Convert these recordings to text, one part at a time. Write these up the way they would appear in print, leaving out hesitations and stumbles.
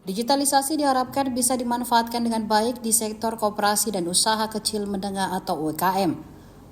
Digitalisasi diharapkan bisa dimanfaatkan dengan baik di sektor koperasi dan usaha kecil menengah atau UKM.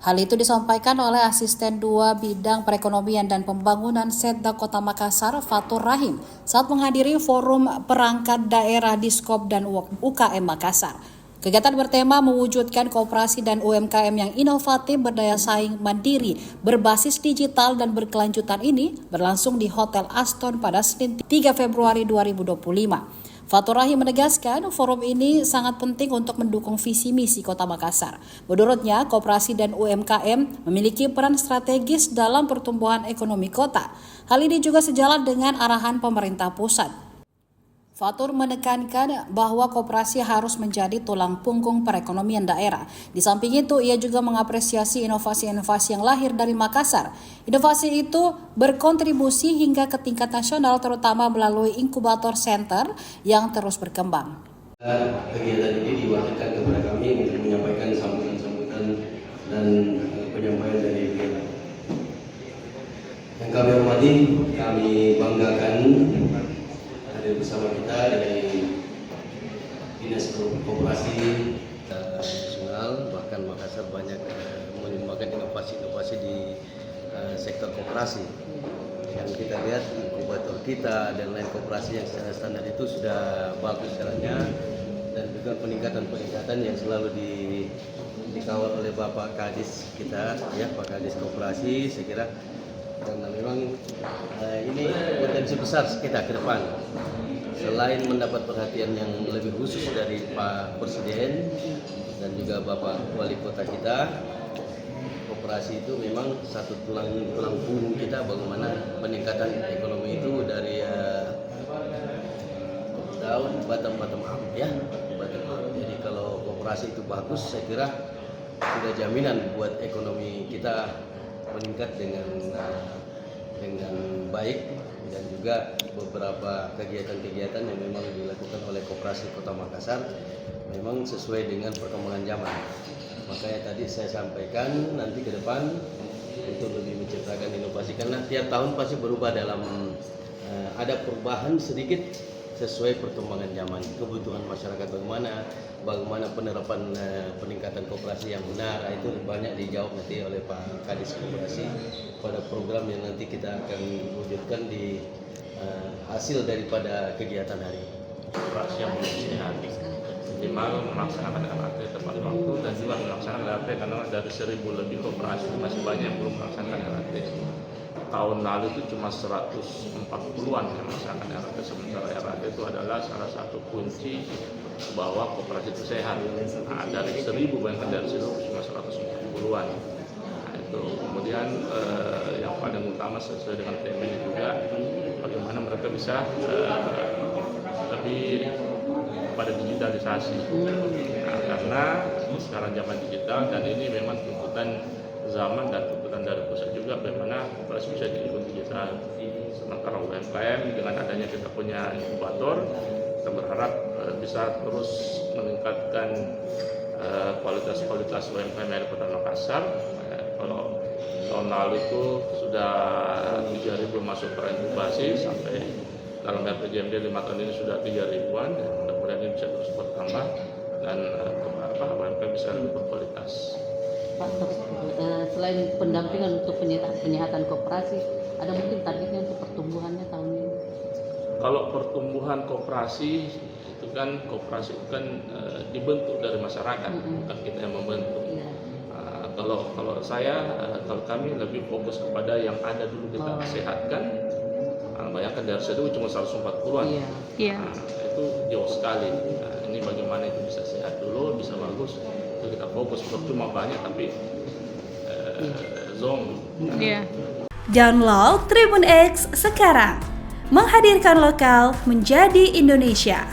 Hal itu disampaikan oleh Asisten 2 Bidang Perekonomian dan Pembangunan Setda Kota Makassar, Fatur Rahim, saat menghadiri Forum Perangkat Daerah Diskop dan UKM Makassar. Kegiatan bertema mewujudkan koperasi dan UMKM yang inovatif, berdaya saing, mandiri, berbasis digital dan berkelanjutan ini berlangsung di Hotel Aston pada Senin 3 Februari 2025. Fatur Rahim menegaskan forum ini sangat penting untuk mendukung visi misi Kota Makassar. Menurutnya, koperasi dan UMKM memiliki peran strategis dalam pertumbuhan ekonomi kota. Hal ini juga sejalan dengan arahan pemerintah pusat. Fatur menekankan bahwa koperasi harus menjadi tulang punggung perekonomian daerah. Di samping itu, ia juga mengapresiasi inovasi-inovasi yang lahir dari Makassar. Inovasi itu berkontribusi hingga ke tingkat nasional, terutama melalui inkubator center yang terus berkembang. Kegiatan ini diwakilkan kepada kami untuk menyampaikan sambutan-sambutan dan penyampaian dari yang kami hormati, kami banggakan hadir bersama kita dari Dinas Koperasi Nasional, bahkan Makassar banyak menyumbangkan inovasi-inovasi di sektor koperasi. Yang kita lihat inkubator kita dan lain koperasi yang secara standar itu sudah bagus jalannya, dan juga peningkatan yang selalu dikawal oleh Bapak Kadis kita, ya Pak Kadis Koperasi. Saya kira karena memang ini potensi besar kita ke depan. Selain mendapat perhatian yang lebih khusus dari Pak Presiden dan juga Bapak Wali Kota kita, koperasi itu memang satu tulang punggung kita bagaimana peningkatan ekonomi itu dari bottom up, ya. Jadi kalau koperasi itu bagus, saya kira sudah jaminan buat ekonomi kita meningkat dengan baik, dan juga beberapa kegiatan-kegiatan yang memang dilakukan oleh Koperasi Kota Makassar memang sesuai dengan perkembangan zaman. Makanya tadi saya sampaikan nanti ke depan untuk lebih menciptakan inovasi, karena tiap tahun pasti berubah dalam ada perubahan sedikit sesuai perkembangan zaman, kebutuhan masyarakat bagaimana penerapan peningkatan koperasi yang benar. Itu banyak dijawab nanti oleh Pak Kadis Koperasi pada program yang nanti kita akan wujudkan di hasil daripada kegiatan hari ini. Koperasi yang sehat, minimal melaksanakan LRT tepat waktu dan juga melaksanakan LRT, karena dari 1.000 lebih koperasi masih banyak yang belum melaksanakan LRT. Tahun lalu itu cuma 140-an yang melaksanakan LRT, sementara LRT itu adalah salah satu kunci bahwa koperasi itu sehat. Nah, dari 1.000, bayangkan dari 1.000 cuma 140-an. Nah, itu kemudian yang paling utama sesuai dengan tema ini juga bagaimana mereka bisa lebih pada digitalisasi. Nah, karena sekarang zaman digital dan ini memang tuntutan zaman dan tuntutan dari pusat juga bagaimana koperasi bisa diikut digital. Sementara UMKM dengan adanya kita punya inkubator, kita berharap bisa terus meningkatkan kualitas UMKM di Kota Makassar. Kalau tahun lalu itu sudah 3.000 masuk perinkubasi, sampai dalam RPJMD 5 tahun ini sudah 3.000-an, dan mudah-mudahan ini bisa terus bertambah dan UMKM bisa lebih berkualitas. Pak, selain pendampingan untuk penyehatan koperasi, ada mungkin targetnya untuk pertumbuhannya tahun ini? Kalau pertumbuhan koperasi itu kan, koperasi itu kan dibentuk dari masyarakat, bukan kita yang membentuk. Kalau kami lebih fokus kepada yang ada dulu kita sehatkan. Bayangkan dari situ cuma 140-an. Nah, itu jauh sekali. Nah, ini bagaimana itu bisa sehat dulu, bisa bagus. Itu kita fokus, percuma banyak tapi zong. Download Tribun X sekarang, menghadirkan lokal menjadi Indonesia.